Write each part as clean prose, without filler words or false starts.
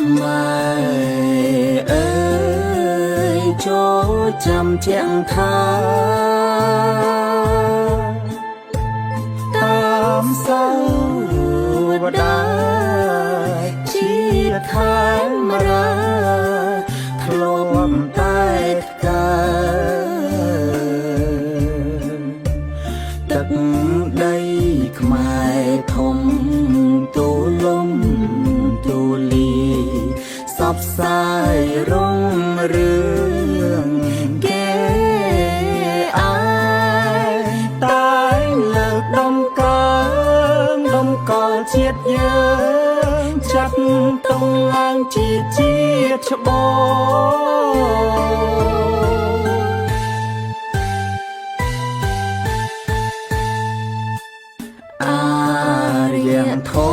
ខ្មែរអើយចូលចាំទាំងថាតាមសៅវតាជាខែមរាធ្លាប់តែទឹកដីខ្មែរធំទូលំទូលាសពសាយរុងរឿងគេអាយតែលើកដំកើងដំកល់ជាតិយើងចាត់តុងឡើងជាជាតិច្បងអារៀងធោ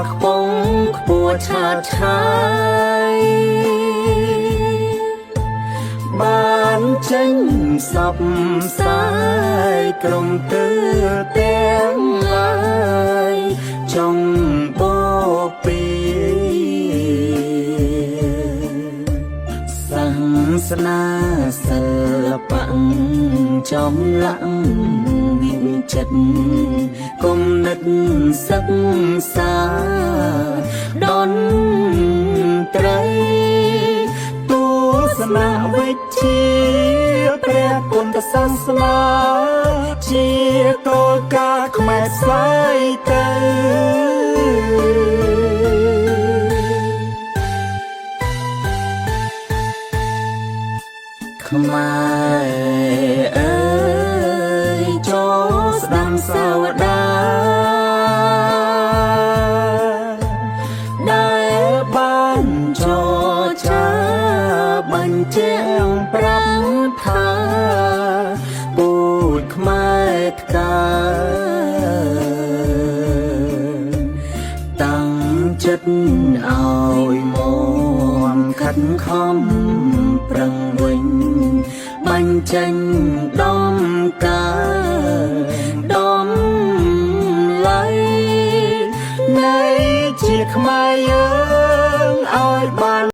ខ្ពងខ្ពស់ឆាតឆាយបានចេញសពសាយក្រុមទើទាំងឡាយចង់បពីសាសនាសិល្បៈចំឡាក់វិចិត្រគំនិតសិក្សាដនត្រីទស្សនវិជ្ជាព្រះពុទ្ធសាសនាជាគោលការណ៍ខ្មែរផ្សាយទៅខ្មែរអើយចូលស្ដាំសាវតាដែលបានចរចាបញ្ជាក់ប្រាប់ថាពូជខ្មែរថ្កាតាំងចិត្តឲ្យមកខិតខំប្រឹងវិញបញ្ចេញដំដំឡៃនៃជាខ្មែរយើងឲ្យបាន